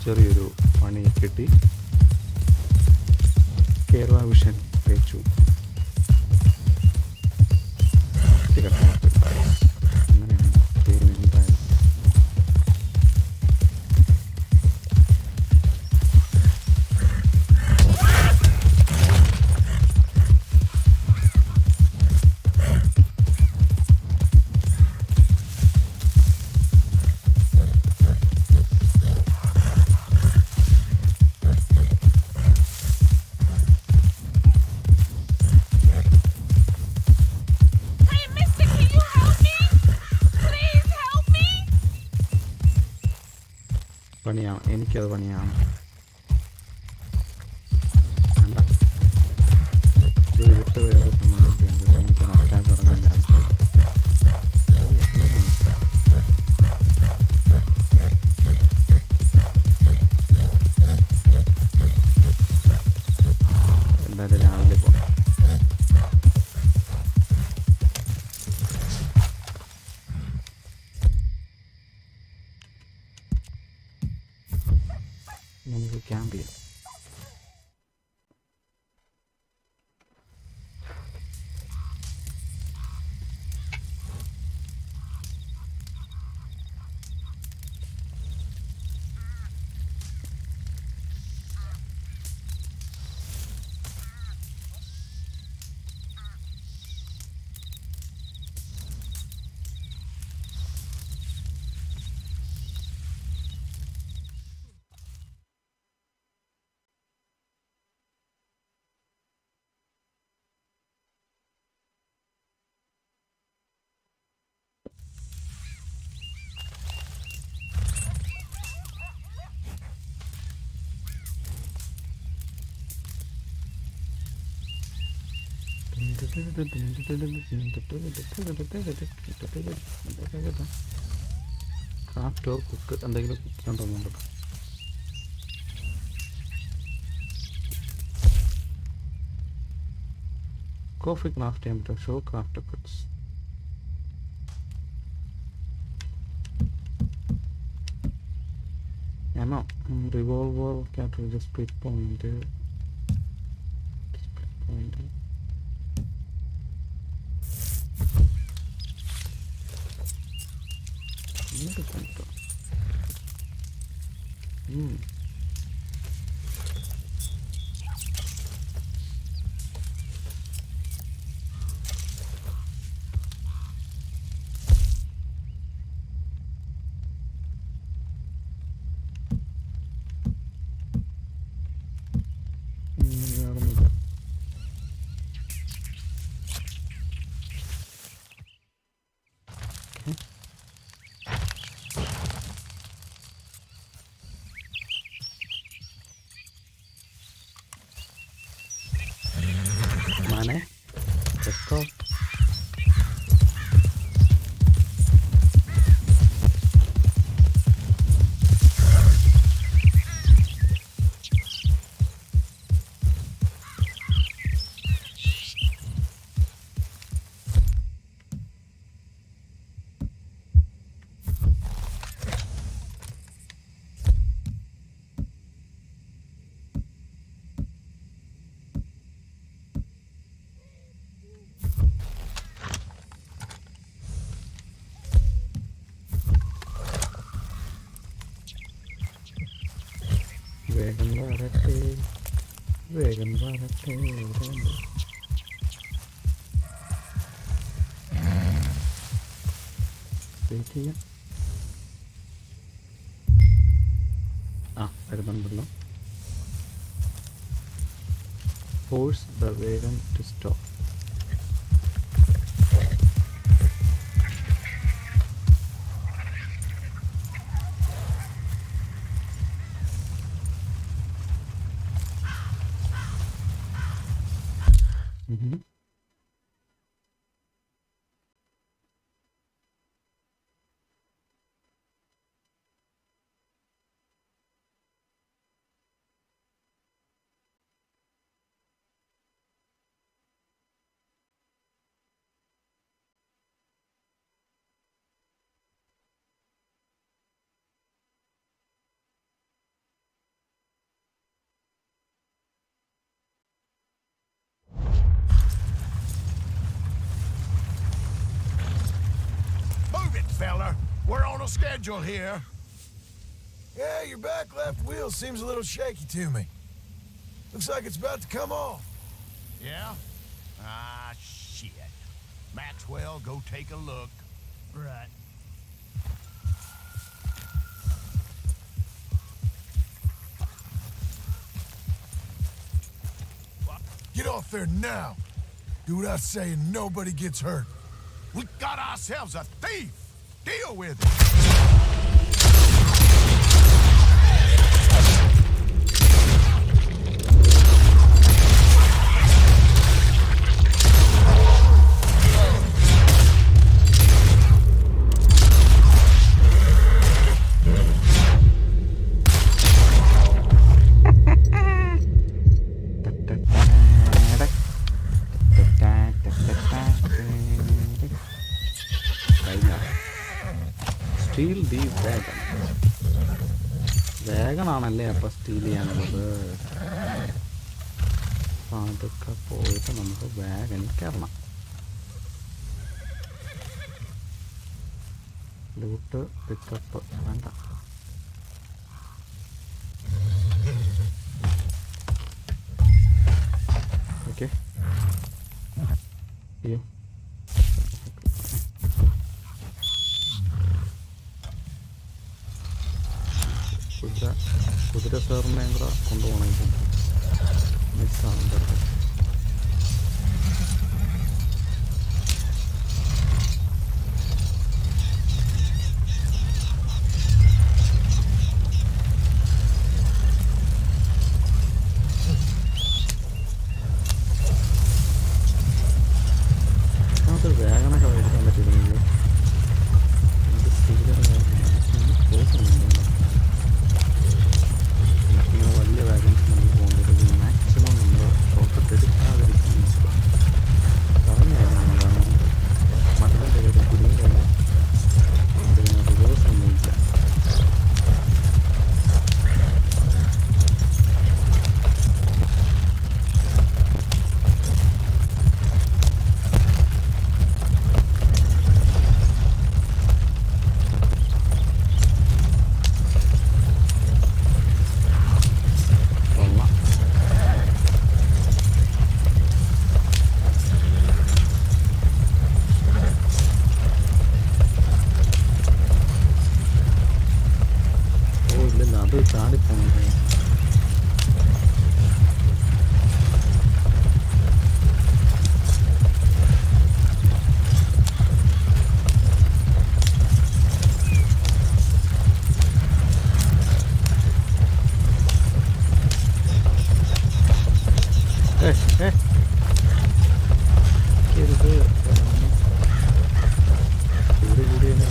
ചെറിയൊരു പണി കിട്ടി. കേരള വിഷൻ വെച്ചു. അങ്ങനെയാണ് ചെയ്യുന്നുണ്ടായത്. പണിയാണ്, എനിക്കത് പണിയാണ്. വേണ്ട, ഇത് എടുത്ത് വേറെ സമ്മാനം ചെയ്യുന്നത് എനിക്ക് നടക്കാൻ തുടങ്ങാൻ ചാൻസ്. എന്തായാലും രാവിലെ പോകാം. നമുക്ക് ക്യാമ്പ് ചെയ്യാം. ക്രാഫ്റ്റ് ഓർ കുക്ക് എന്തെങ്കിലും കുക്ക് ചെയ്യാൻ തോന്നുന്നുണ്ടോ? കോഫി ക്രാഫ്റ്റ് ചെയ്യാൻ പറ്റുമോ? Show craft cooks. ആണോ? റിവോൾവർ കാറ്ററേജ് split point Perfecto. Money. Let's go. വേഗം വരട്ടെ, വേഗം വരട്ടെ. വെയിറ്റ് ചെയ്യാം. വരുന്നുണ്ടല്ലോ. ഫോഴ്സ് ദ വേഗം to stop. little schedule here. Yeah, your back left wheel seems a little shaky to me. Looks like it's about to come off. Yeah? Ah, shit. Maxwell, go take a look. Right. Get off there now. Do what I say and nobody gets hurt. We got ourselves a thief. Deal with it. Steal the wagon. Wagon ആണല്ലേ അപ്പം steel ചെയ്യാനുള്ളത്. അപ്പം അതൊക്കെ പോയിട്ട് നമുക്ക് വാഗനിൽ കയറണം. Loot pickup വേണ്ട. Okay അയ്യോ കുതിര സാറിനെയും കൂടെ കൊണ്ടുപോകണമെങ്കിൽ മിസ്സാണ്. നമുക്ക് വേഗനൊക്കെ മേടിക്കാൻ പറ്റിയിരുന്നെങ്കിൽ നമുക്ക് പോകുന്നുണ്ട്. വലിയ വാഗൻസ് നമ്മൾ പോകേണ്ടത് മാക്സിമം നമ്മൾ ഷോർട്ട് എടുക്കാതിരിക്കാൻ പറഞ്ഞായിരുന്നു. നമ്മളാണ് മറ്റൊരു പേര് കുടുങ്ങി കഴിഞ്ഞാൽ അതിന് റിവേഴ്സ് ഒന്നുമില്ല. അത് ചാടിപ്പോണത് കൂടി കൂടി തന്നെ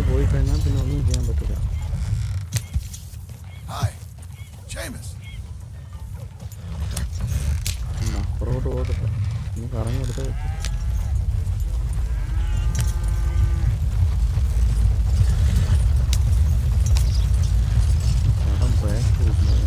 പോയി കഴിഞ്ഞാൽ പിന്നെ ഒന്നും ചെയ്യാൻ പറ്റില്ല. അപ്പുറത്തോട്ട് പോകത്തില്ല. ഇനി കറങ്ങി എടുത്ത് കടം ബ്രേക്ക് കിട്ടുന്നത്.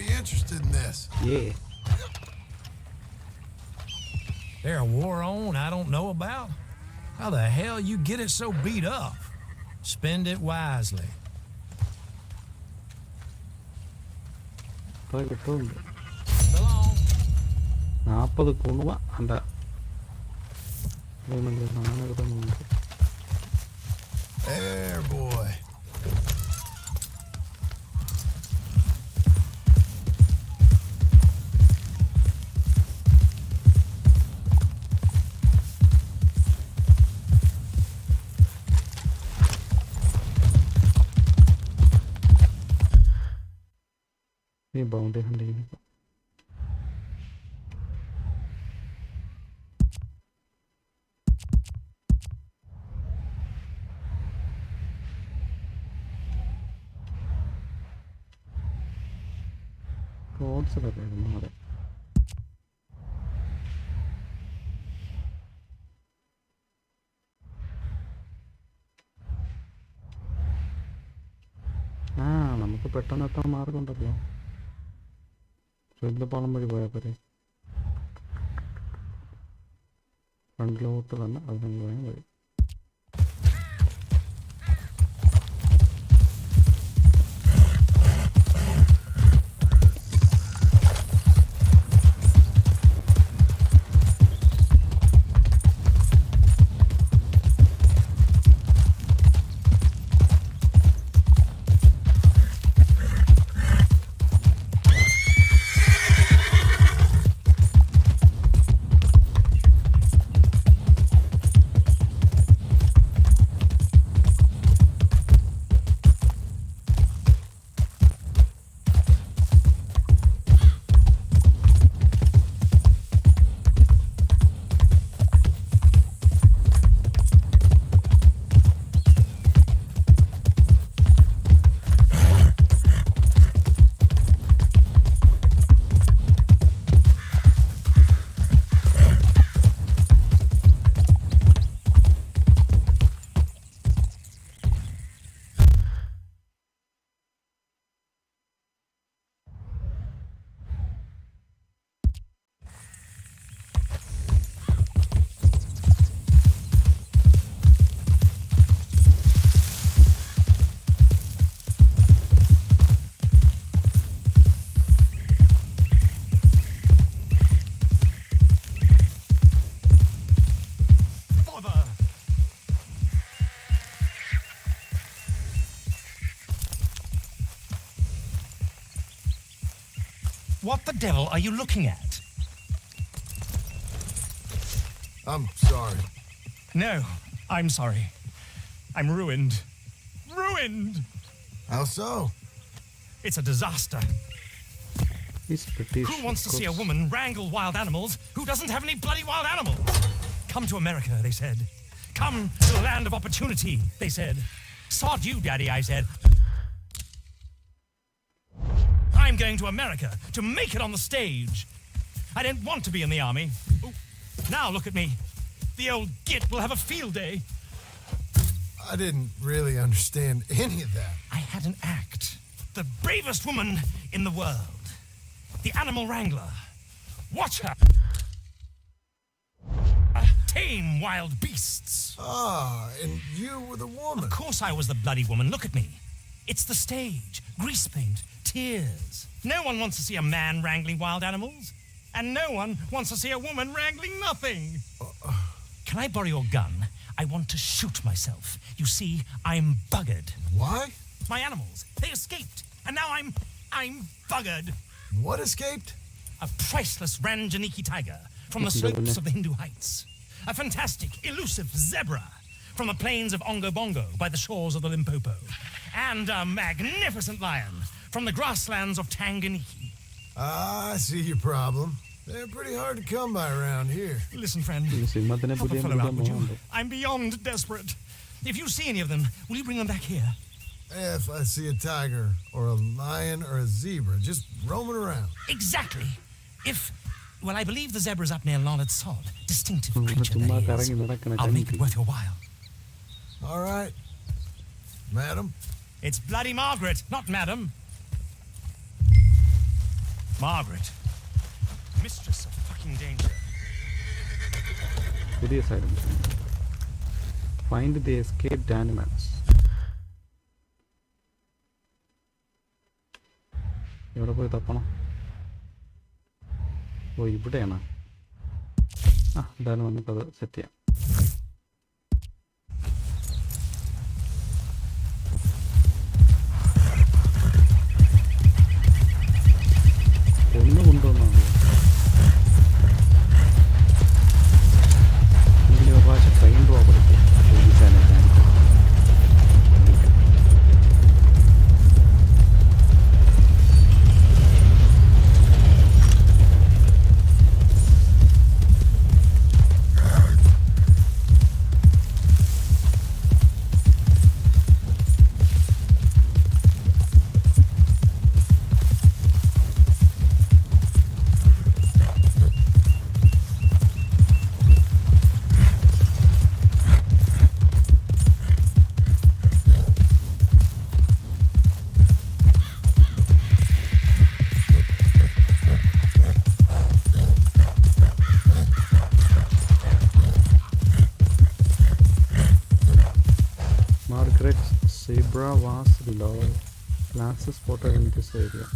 be interested in this. Yeah. There a war on I don't know about? How the hell you get it so beat up? Spend it wisely. ഇപ്പൊ കിട്ടുന്നുണ്ട് Belong. 40 കുണുവ അണ്ട സാധനം കിട്ടുന്നുണ്ട്. There, boy. ഈ ബൗണ്ടറി ഹണ്ടിങ് റോഡ്സ് ഒക്കെ വരുന്നു. അതെ നമുക്ക് പെട്ടെന്ന് എത്താൻ മാർഗമുണ്ടല്ലോ. പാളം വഴി പോയാൽ പോരെ. ഫ്രണ്ടിലോട്ട് തന്നെ അതിന് പോയാൽ വഴി. What the devil are you looking at? I'm sorry. No, I'm sorry. I'm ruined. Ruined! How so? It's a disaster. He's British. Who wants to see a woman wrangle wild animals who doesn't have any bloody wild animals? Come to America, they said. Come to the land of opportunity, they said. Sod you, Daddy, I said. I'm going to America to make it on the stage. I didn't want to be in the army. Ooh, now look at me. The old git will have a field day. I didn't really understand any of that. I had an act. The bravest woman in the world. The animal wrangler. Watch her. Tame wild beasts. Ah, and you were the woman. Of course I was the bloody woman. Look at me. It's the stage. Grease paint. Tears. No one wants to see a man wrangling wild animals. And no one wants to see a woman wrangling nothing. Can I borrow your gun? I want to shoot myself. You see, I'm buggered. Why? My animals, they escaped. And now I'm buggered. What escaped? A priceless Ranjaniki tiger from the slopes of the Hindu Heights. A fantastic, elusive zebra from the plains of Ongo Bongo by the shores of the Limpopo. And a magnificent lion from the grasslands of Tanganyika. I see your problem. They're pretty hard to come by around here. Listen, friend. Help a fellow out, would you? I'm beyond desperate. If you see any of them, will you bring them back here? If I see a tiger or a lion or a zebra just roaming around. Exactly. Well, I believe the zebra's up near Larned Sod. Distinctive creature that is. I'll make it worth your while. All right. Madam? It's bloody Margaret, not madam. Margaret, mistress of fucking danger. പുതിയ silence. Find the escaped animals. എവിടെ പോയി തപ്പണം? ഓ ഇവിടെയാണ്. എന്തായാലും നമുക്കത് set ചെയ്യാം. ഒന്ന് കൊണ്ടുവന്നാണ് ഒരു പ്രാവശ്യം ട്രെയിൻ പോകാൻ പഠിക്കും. Zebra was last spotted in this area.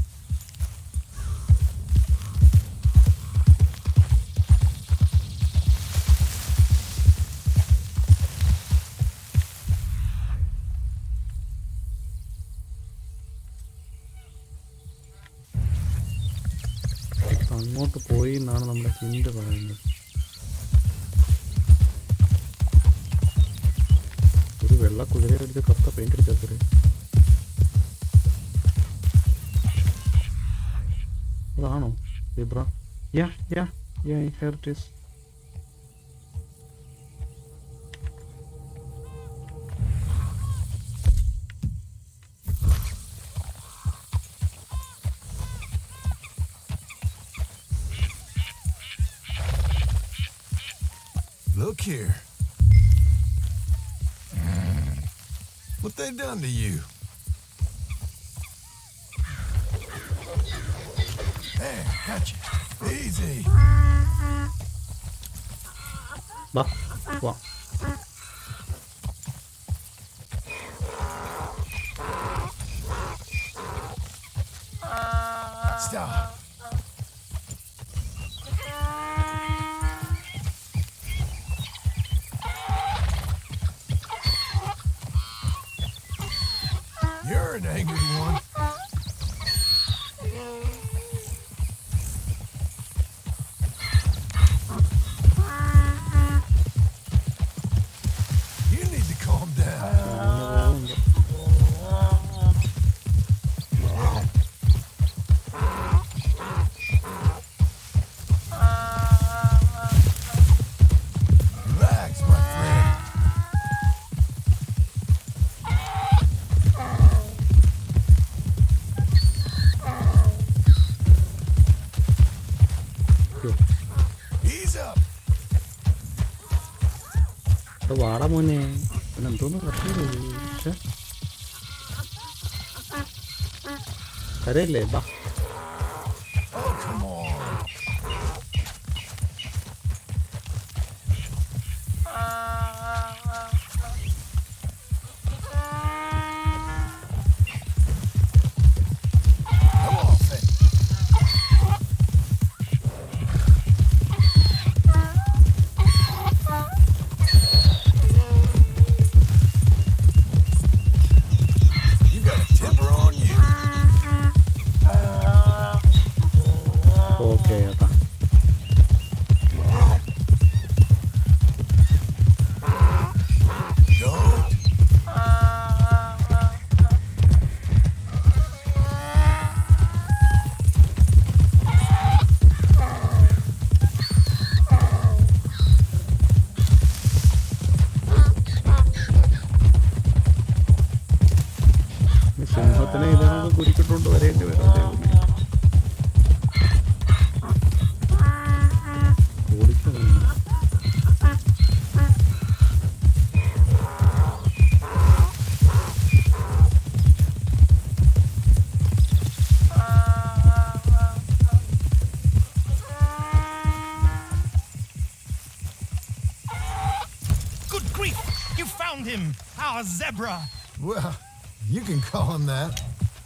അങ്ങോട്ട് പോയി എന്നാണ് നമ്മുടെ ഹിന്റ് പറയുന്നത്. ഒരു വെള്ള കുതിരയെടുത്ത് കത്ത പെയിന്റ് അടിച്ചാൽ അതാണോ zebra? Yeah here it is. Look here. What they done to you? There, gotcha. Easy. വാ വാ. Stop. You're an angry one. You need to calm down. Relax, my friend. Ease up. വാടാ മോനെ, എന്തോന്ന് പക്ഷേ കരയല്ലേ? ബാ. Oh, come on. Come on, Finn. You got a temper on you. Okay ഏട്ടാ. found him, our zebra. Well, you can call him that.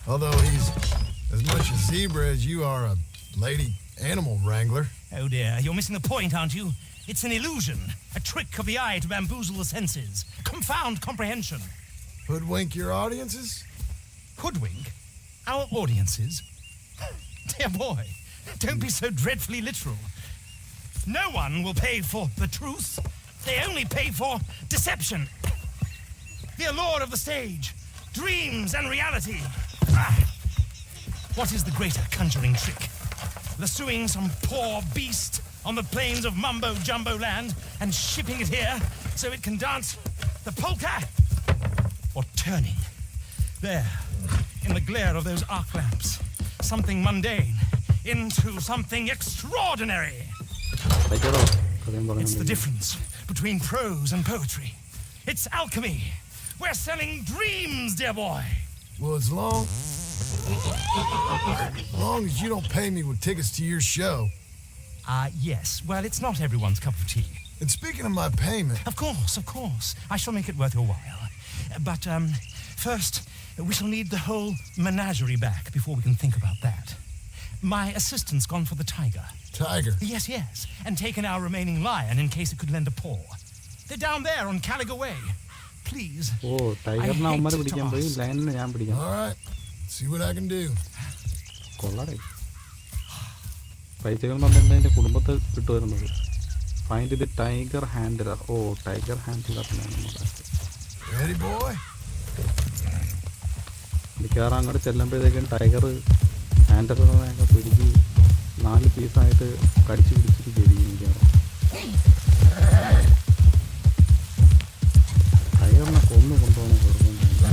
Although he's as much a zebra as you are a lady animal wrangler. Oh dear, you're missing the point, aren't you? It's an illusion, a trick of the eye to bamboozle the senses, confound comprehension. Hoodwink your audiences? Hoodwink? Our audiences? Dear boy, don't be so dreadfully literal. No one will pay for the truth. They only pay for deception. The allure of the stage, dreams and reality. What is the greater conjuring trick? Lassoing some poor beast on the plains of mumbo-jumbo land and shipping it here so it can dance the polka? Or turning, there, in the glare of those arc lamps, something mundane into something extraordinary? It's the difference between prose and poetry. It's alchemy. We're selling dreams, dear boy. Well, as long as you don't pay me with tickets to your show. Yes. Well, it's not everyone's cup of tea. And speaking of my payment... Of course. I shall make it worth your while. But, first, we shall need the whole menagerie back before we can think about that. My assistant's gone for the tiger. Tiger? Yes. And taken our remaining lion in case it could lend a paw. They're down there on Caligo Way. Please. Oh, tiger na umar pidikan poyi lion ne njan pidikan. All right. See what I can do. Kollare. പൈസകൾ വന്നിട്ട് എൻ്റെ കുടുംബത്തെ വിട്ടു വരുന്നത്. Find the tiger handler. Oh, tiger handler. Ready, boy? മിക്കവാറും അങ്ങോട്ട് ചെല്ലുമ്പോഴത്തേക്കും tiger ഹാൻഡറിനൊക്കെ പിടിച്ച് 4 പീസായിട്ട് കടിച്ചു പിടിച്ചിട്ട് ജയിക്കും മിക്കവാറും. ടൈഗറിനെ കൊണ്ടുപോകുന്ന കുഴപ്പമില്ല.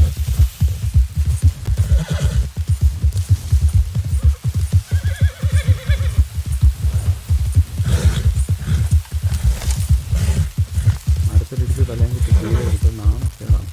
മരത്തിലിടിച്ച് തലയും കുത്തി കീഴെ എടുത്ത് നാണക്കേടാണ്.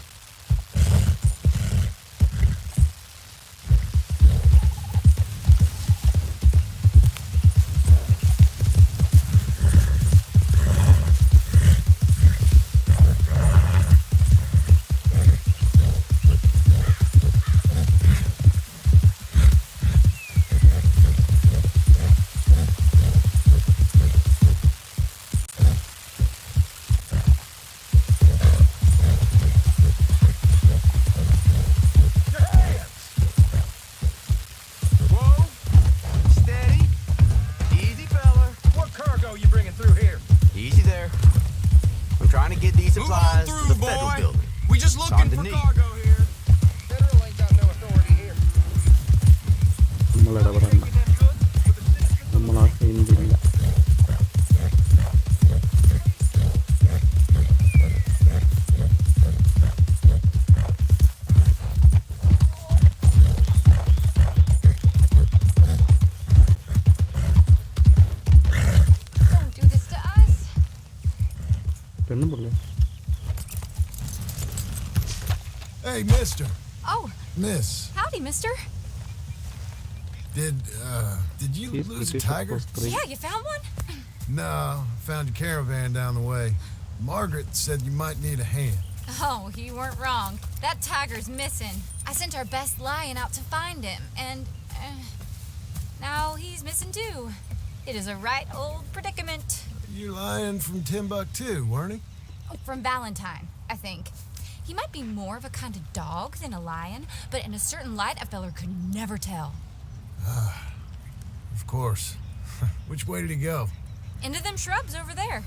Hey, mister. Oh. Miss. Howdy, mister. Did you lose a tiger? Yeah, you found one? No, found a caravan down the way. Margaret said you might need a hand. Oh, you weren't wrong. That tiger's missing. I sent our best lion out to find him, and now he's missing too. It is a right old predicament. You're lion from Timbuktu, weren't he? From Valentine, I think. He might be more of a kind of dog than a lion, but in a certain light, a feller could never tell. Of course. Which way did he go? Into them shrubs over there.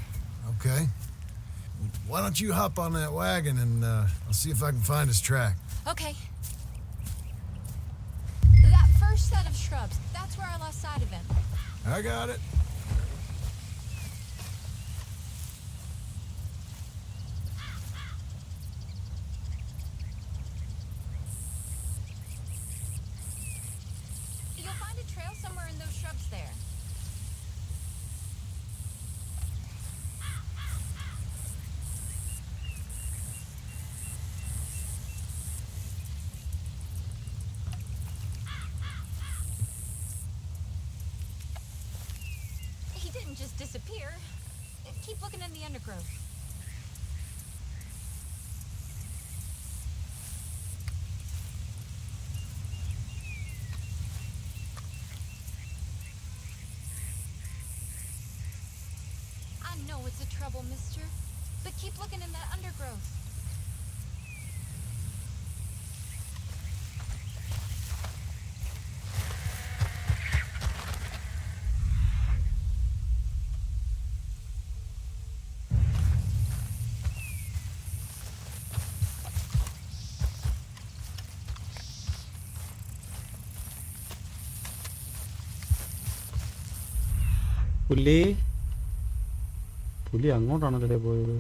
Okay. Why don't you hop on that wagon and I'll see if I can find his track. Okay. That first set of shrubs, that's where I lost sight of him. I got it. Somewhere in those shrubs there. He didn't just disappear. Keep looking in the undergrowth. trouble, mister. But keep looking in that undergrowth. പുലി അങ്ങോട്ടാണല്ലേ പോയത്?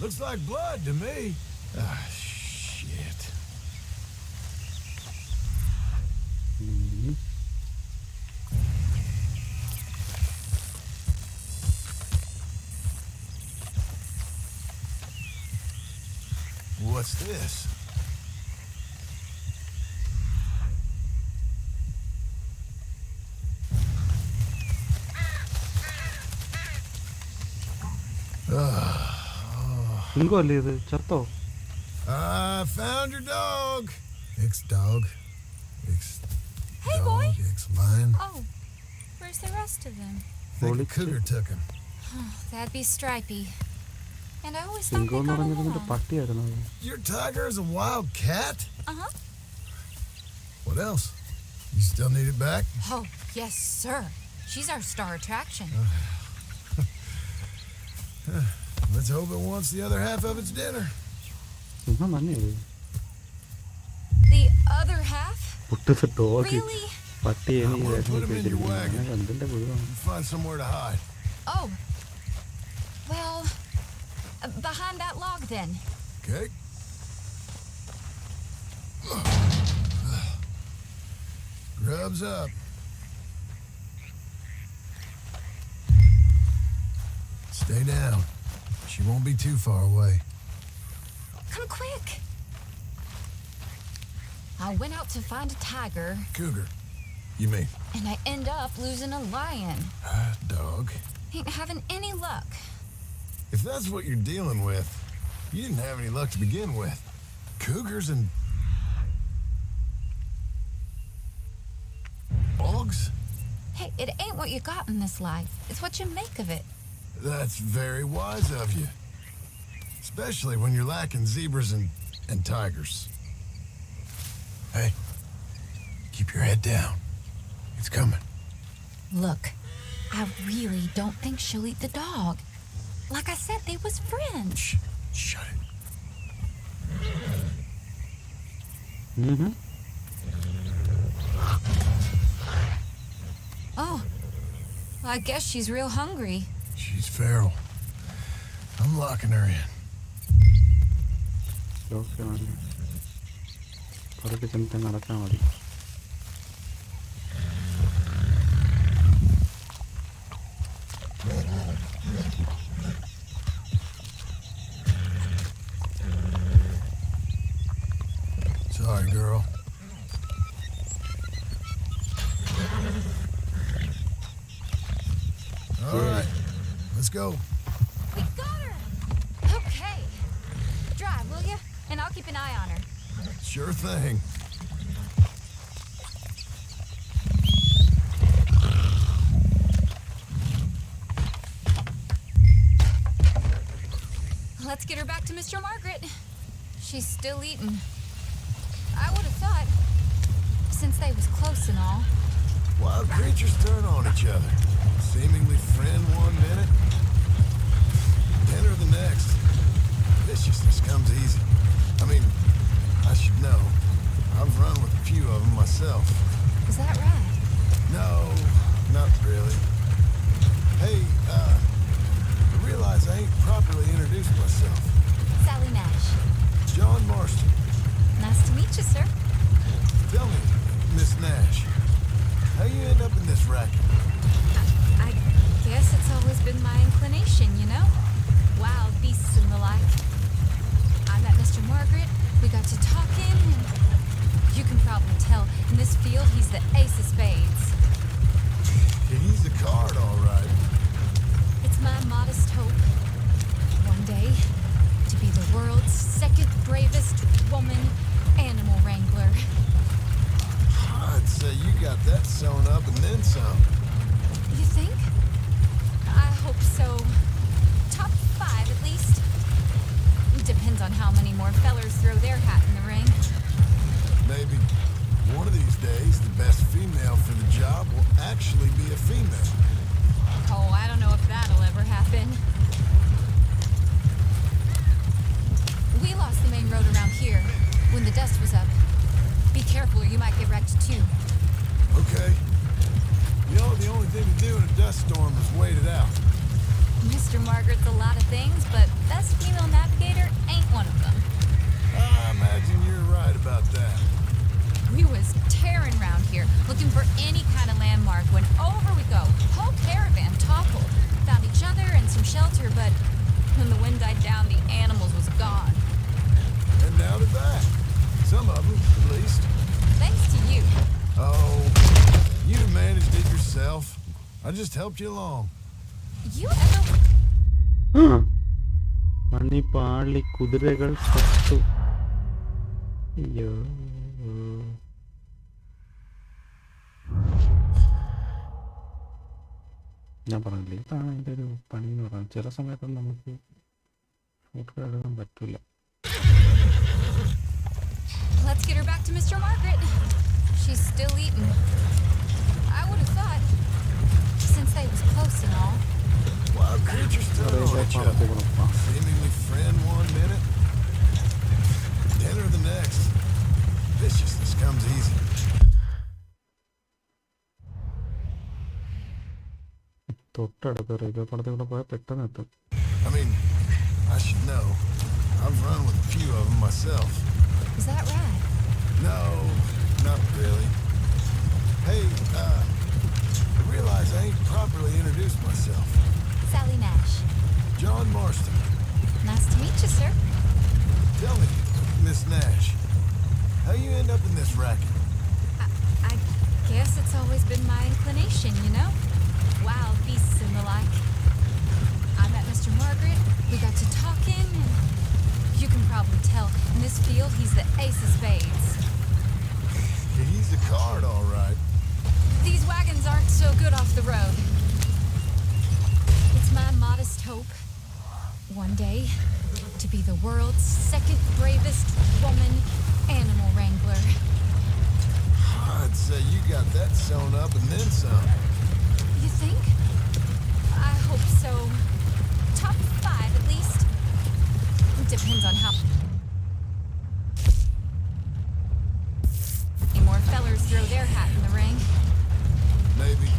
Looks like blood to me. Ah, shit. What's this? സിംഗോ അല്ലേ ഇത്? ചത്തോ? I found your dog. Ex-dog. Hey, boy. Ex-lion. Oh, where's the rest of them? Think a cougar took him. That'd be Stripey. And I always thought സിംഗോ they എന്ന് got പറഞ്ഞത് along. പട്ടിയായിരുന്നു. Your tiger is a wild cat? Uh-huh. What else? You still need it back? Oh, yes, sir. She's our star attraction. Let's hope it wants the other half of its dinner. സിംഹം തന്നെയത്. The other half? പുട്ടത്തെ dog Really? പട്ടി എനിക്ക് I'm gonna put him in your wagon. എന്തിന്റെ കുഴുവാണ്? You find somewhere to hide. Oh. Well, behind that log then. Okay? Grub's up. Stay down. She won't be too far away. Come quick. I went out to find a tiger, Cougar, you mean? and I end up losing a lion. Dog. Ain't having any luck. If that's what you're dealing with, you didn't have any luck to begin with. Cougars and dogs? Hey, it ain't what you got in this life. It's what you make of it. That's very wise of you. Especially when you're lacking zebras and tigers. Hey, keep your head down. It's coming. Look, I really don't think she'll eat the dog. Like I said, they was friends. Shh, shut it. Mm-hmm. Oh, I guess she's real hungry. She's feral. I'm locking her in. Okay മതി. പതുക്കെ ചെന്നിട്ട് നടക്കാൻ മതി. Sorry, girl. All right, let's go. We got her! Okay. Drive, will you? And I'll keep an eye on her. Sure thing. Let's get her back to Mr. Margaret. She's still eating. I would have thought, since they was close and all. Wild creatures turn on each other. Seemingly friend one minute, dinner the next. Viciousness comes easy. I mean, I should know. I've run with a few of them myself. Is that right? No, not really. Hey, I realize I ain't properly introduced myself. Sally Nash. John Marston. Nice to meet you, sir. Tell me, Miss Nash, how you end up in this racket? I guess it's always been my inclination, you know? Wild beasts and the like. I met Mr. Margaret. We got to talking, and You can probably tell. In this field, he's the ace of spades. He's the card, all right. It's my modest hope, one day, to be the world's second bravest woman animal wrangler. I'd say you got that sewn up and then some. You think? I hope so. Top 5, at least. Depends on how many more fellers throw their hat in the ring. Maybe one of these days, the best female for the job will actually be a female. Oh, I don't know if that'll ever happen. We lost the main road around here when the dust was up. Be careful or you might get wrecked too. Okay. You know, the only thing to do in a dust storm is wait it out. Mr. Margaret's a lot of things, but best female navigator ain't one of them. I imagine you're right about that. We was tearing around here, looking for any kind of landmark when over we go. Whole caravan toppled. Found each other and some shelter, but when the wind died down, the animals was gone. And now they're back. Some of them, at least. Thanks to you. Oh, you managed it yourself. I just helped you along. You ever... മണിപ്പാളി കുതിരകൾ ചത്തു. അയ്യോ. ഞാൻ പറഞ്ഞില്ലേ, ഇതാണ് അതിൻ്റെ ഒരു പണി എന്ന് പറയുന്നത്. ചില സമയത്തൊന്നും നമുക്ക് ഫോട്ടോ എടുക്കാൻ പറ്റില്ല. Let's get her back to Mr. Margaret. She's still eating. I would have thought, since they was close and all. Wild creatures turn on each other. Seemingly friend one minute, dinner the next. Viciousness comes easy. തൊട്ടടുത്ത് railway പാളത്തിൽ കൂടെ പോയാൽ പെട്ടെന്ന് എത്തും. I mean, I should know. I've run with a few of them myself. Is that right? No, not really. Hey, I realize I ain't properly introduced myself. Sally Nash. John Marston. Nice to meet you, sir. Tell me, Miss Nash, how you end up in this racket? I guess it's always been my inclination, you know? Wild beasts and the like. I met Mr. Margaret, we got to talking, and you can probably tell, in this field, he's the ace of spades. He's the card, all right. These wagons aren't so good off the road. It's my modest hope, one day, to be the world's second bravest woman animal wrangler. I'd say you got that sewn up and then some. You think? I hope so. Top 5, at least. Depends on how... Any more fellers throw their hat in the ring. Maybe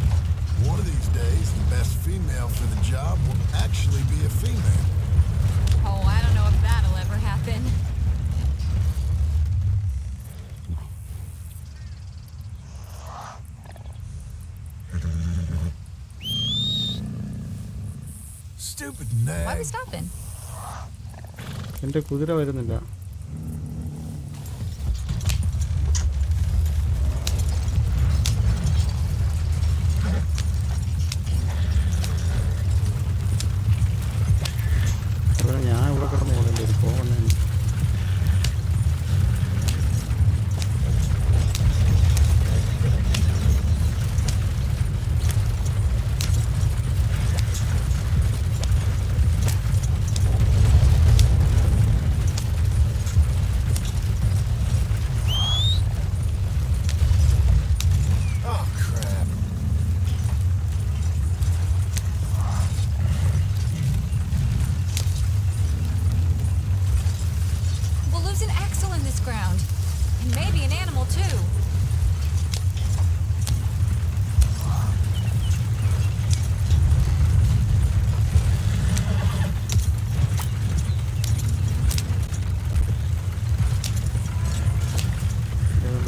one of these days, the best female for the job will actually be a female. Oh, I don't know if that'll ever happen. Stupid Why are we nag. stopping? എൻ്റെ കുതിര വരുന്നില്ല. അതുപോലെ ഞാൻ ഇവിടെ കിടന്ന് പോകേണ്ടി വരും. പോകണേ Oh, crap. We'll lose an axle in this ground. And maybe an animal, too.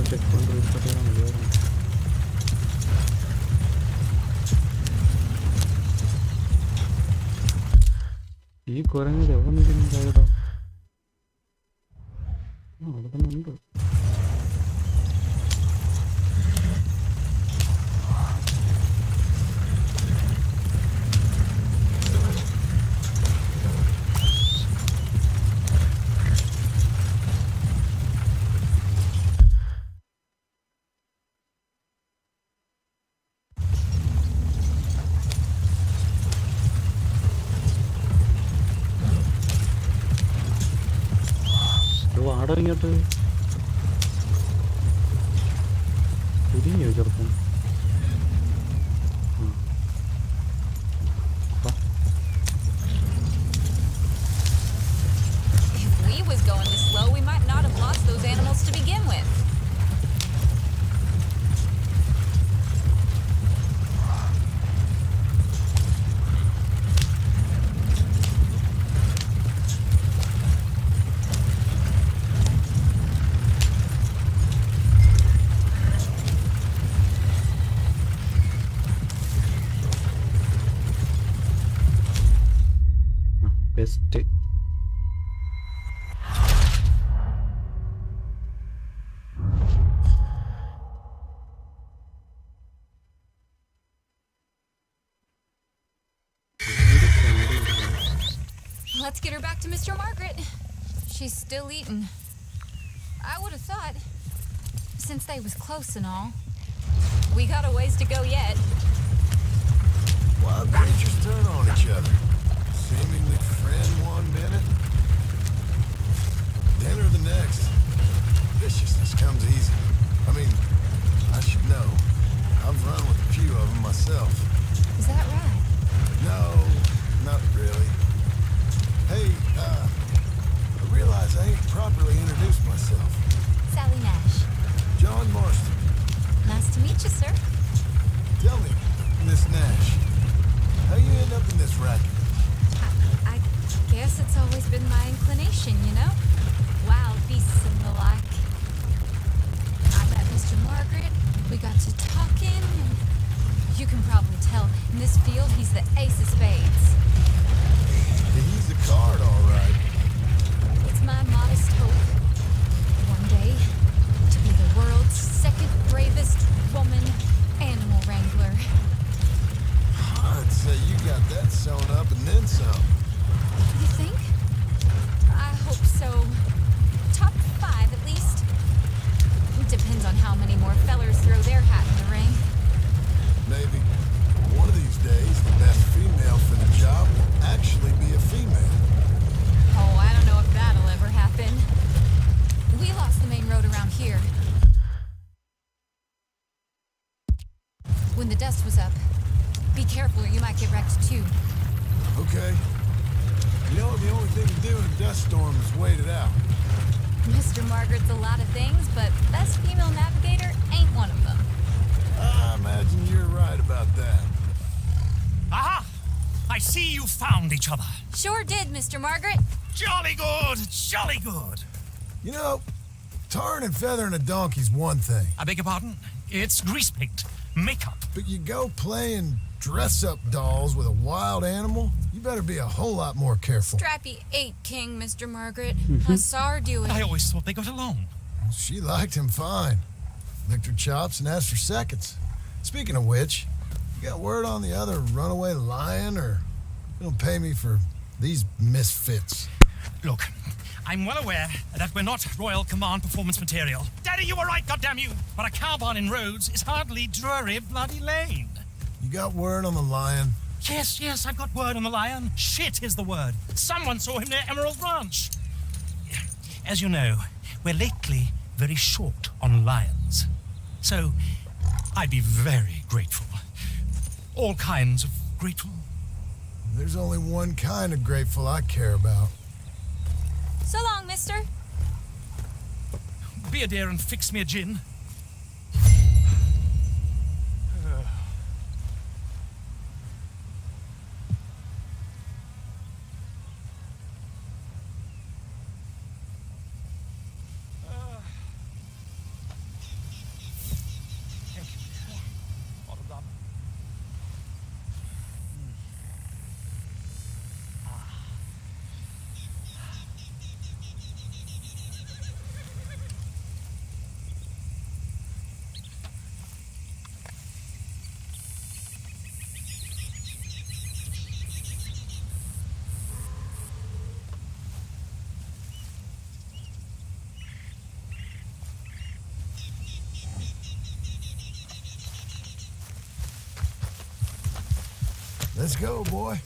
Check point restart ചെയ്യണം മതിയായിരുന്നു. ഈ കുരങ്ങിൽ എവിടെ നിൽക്കുന്നുണ്ടായതോ? അവിടെ തന്നെ ഉണ്ട്. വാട ഇങ്ങോട്ട് കുടുങ്ങിയോ ചെറുപ്പം? If we was going this slow, we might not have lost those animals to begin with. Best. Let's get her back to Mr. Margaret. She's still eating. I would have thought, since they was close and all, we got a ways to go yet. Wild creatures turn on each other. Seemingly friend one minute, dinner the next. Viciousness comes easy. I mean, I should know. I've run with a few of them myself. Is that right? No, not really. Hey, I realize I ain't properly introduced myself. Sally Nash. John Marston. Nice to meet you, sir. Tell me, Miss Nash, how you end up in this racket? I guess it's always been my inclination, you know? Wild beasts and the like. I met Mr. Margaret, we got to talking, and you can probably tell, in this field, he's the ace of spades. He's a card, all right. It's my modest hope, one day, to be the world's second bravest woman animal wrangler. I'd say you got that sewn up and then some. You think? I hope so. Top 5, at least. It depends on how many more fellers throw their hat in the ring. Maybe. One of these days, the best female for the job will actually be a female. Oh, I don't know if that'll ever happen. We lost the main road around here. When the dust was up. Be careful or you might get wrecked too. Okay. You know, the only thing to do in a dust storm is wait it out. Mr. Margaret's a lot of things, but best female navigator ain't one of them. I imagine you're right about that. Aha! I see you found each other. Sure did, Mr. Margaret. Jolly good, jolly good. You know, tarring and feathering a donkey's one thing. I beg your pardon? It's grease paint, makeup. But you go playing dress-up dolls with a wild animal, you better be a whole lot more careful. Strappy ain't king, Mr. Margaret. I saw her do it. I always thought they got along. She liked him fine. Licked her chops and asked for seconds. Speaking of which, you got word on the other runaway lion, or you don't pay me for these misfits? Look, I'm well aware that we're not Royal Command performance material. Daddy, you were right, goddammit you! But a cow barn in Rhodes is hardly Drury Bloody Lane. You got word on the lion? Yes, I've got word on the lion. Shit is the word. Someone saw him near Emerald Ranch. As you know, we're lately very short on lions. So, I'd be very grateful. All kinds of grateful. There's only one kind of grateful I care about. So long, mister. Be a dear and fix me a gin. Let's go, boy.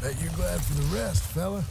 Bet you're glad for the rest, fella.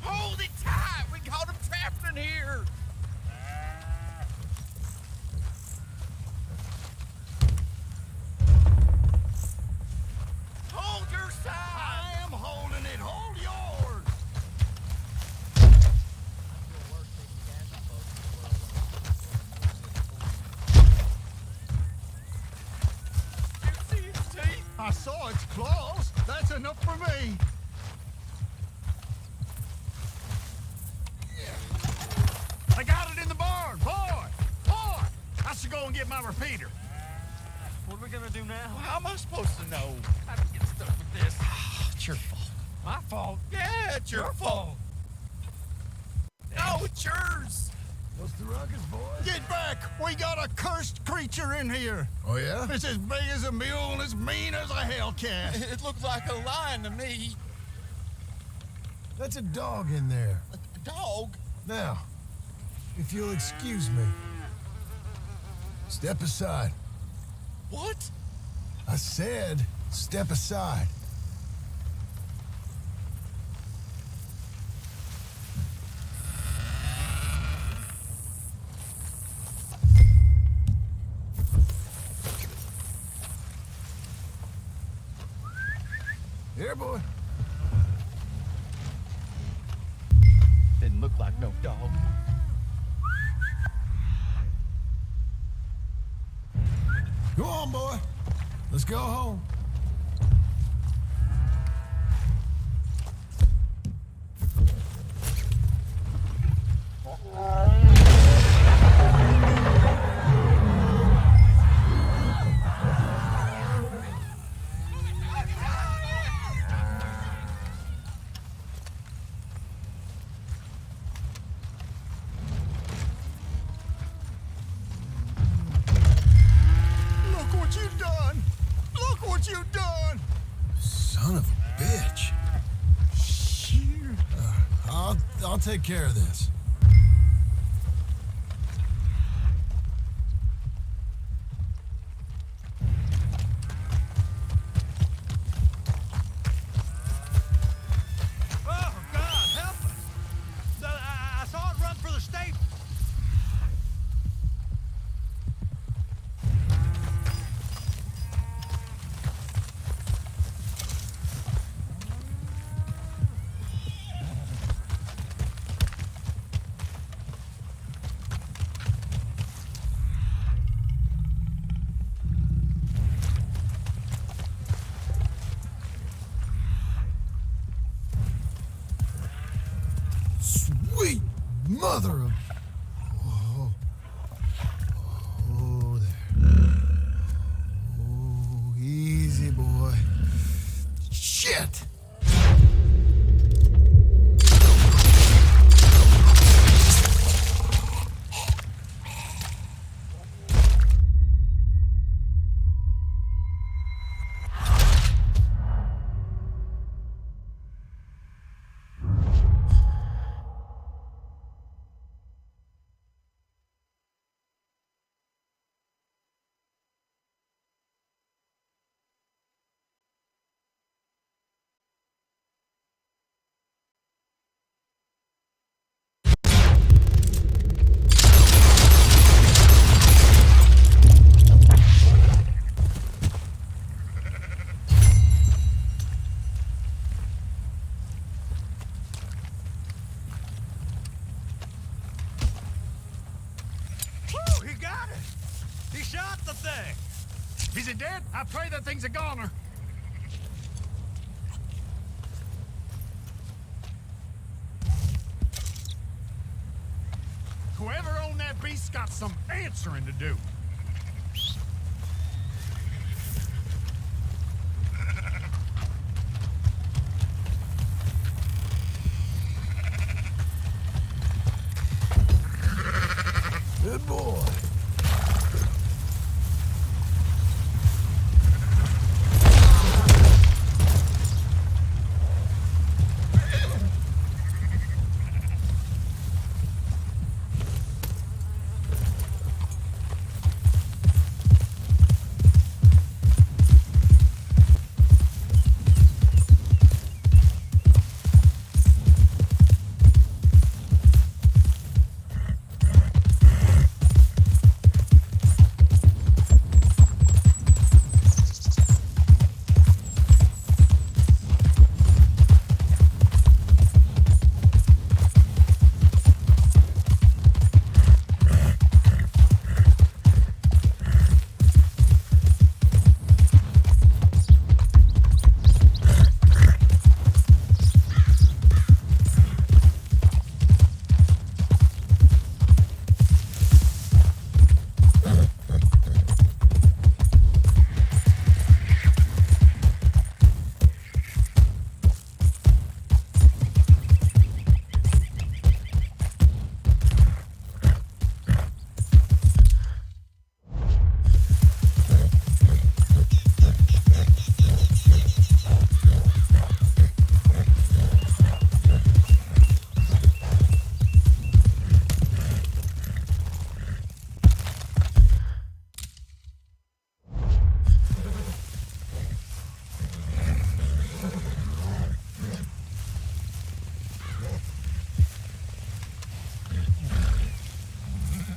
Hold it tight! We got him trapped in here! Hold your side! I am holding it! Hold yours! You see its teeth? I saw its claws. That's enough for me. I got it in the barn. Boy! I should go and get my repeater. What are we gonna do now? How am I supposed to know how to get stuck with this? It's your fault. My fault. Yeah, it's your fault. No, it's yours. What's the ruckus, boys? Get back! We got a cursed creature in here. Oh, yeah? It's as big as a mule and as mean as a hellcat. It looks like a lion to me. That's a dog in there. A dog? Now, if you'll excuse me. Step aside. What? I said, step aside. Here, boy. Didn't look like no dog. Go on, boy. Let's go home. Look what you've done! Look what you've done! Son of a bitch. Shoot. I'll take care of this. Oh, God, help us! I saw it run for the stable. Sweet mother of... Oh, oh there. Oh, easy, boy. Shit! Whew, he got it! He shot the thing! Is it dead? I pray that thing's a goner. Whoever owned that beast's got some answering to do. Good boy.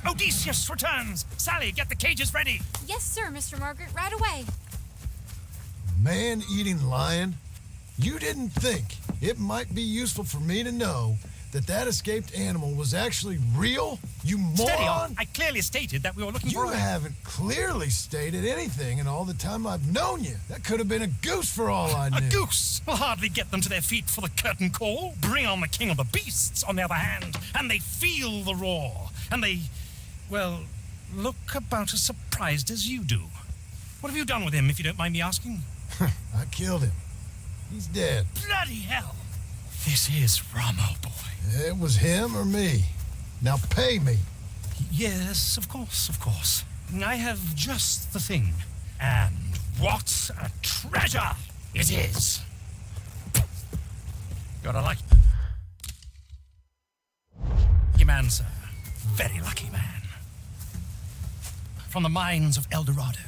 Odysseus returns! Sally, get the cages ready! Yes, sir, Mr. Margaret, right away. Man-eating lion? You didn't think it might be useful for me to know that that escaped animal was actually real? You moron! Steady on! I clearly stated that we were looking for You a... haven't clearly stated anything in all the time I've known you. That could have been a goose for all I knew. A goose will hardly get them to their feet for the curtain call. Bring on the king of the beasts, on the other hand, and they feel the roar. And they, well, look about as surprised as you do. What have you done with him, if you don't mind me asking? I killed him. He's dead. Bloody hell! This is Ramo, boy. It was him or me. Now pay me. Yes, of course, of course. I have just the thing. And what a treasure it is! Gotta like... Lucky man, sir. Very lucky man. From the mines of El Dorado,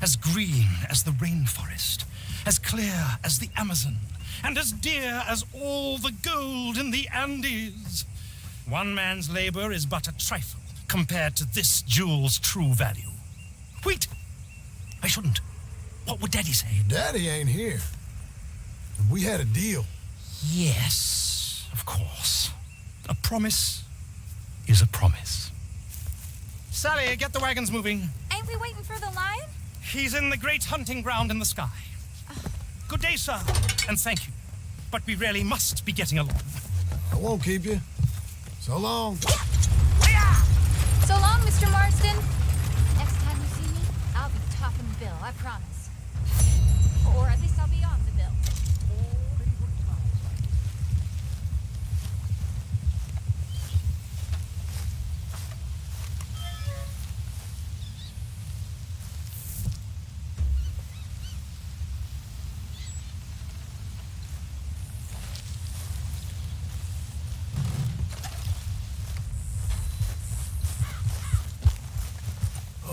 as green as the rainforest, as clear as the Amazon, and as dear as all the gold in the Andes. One man's labor is but a trifle compared to this jewel's true value. Wait! I shouldn't. What would Daddy say? Daddy ain't here. And we had a deal. Yes, of course. A promise is a promise. Sally, get the wagons moving. Ain't we waiting for the lion? He's in the great hunting ground in the sky. Good day, sir, and thank you. But we really must be getting along. I won't keep you. So long. So long, Mr. Marsden. Next time you see me, I'll be topping the bill, I promise. Or at least I'll be off the bill.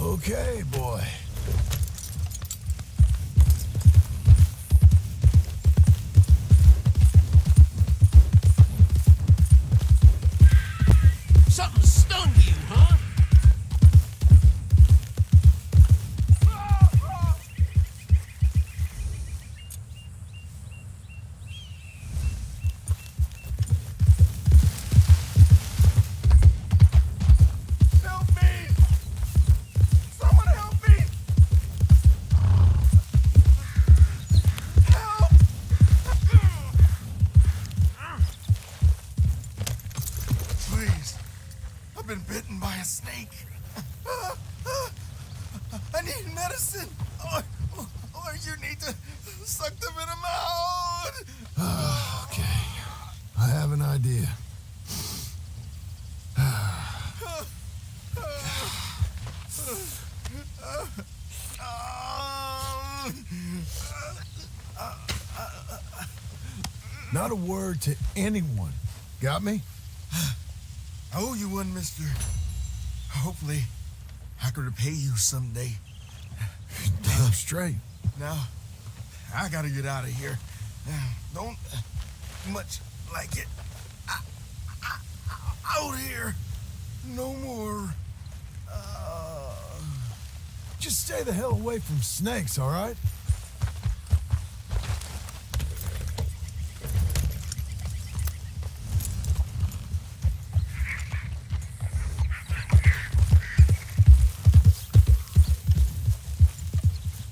Okay, boy. Something stung you, huh? Help me! Someone help me! Help! Please. I've been bitten by a snake. I need medicine. Or you need to suck the venom out. Okay. I have an idea. Not a word to anyone. Got me? I owe you one, mister. Hopefully, I can repay you someday. Damn straight. Now, I gotta get out of here. Don't much like it. Out here. No more. Just stay the hell away from snakes, all right?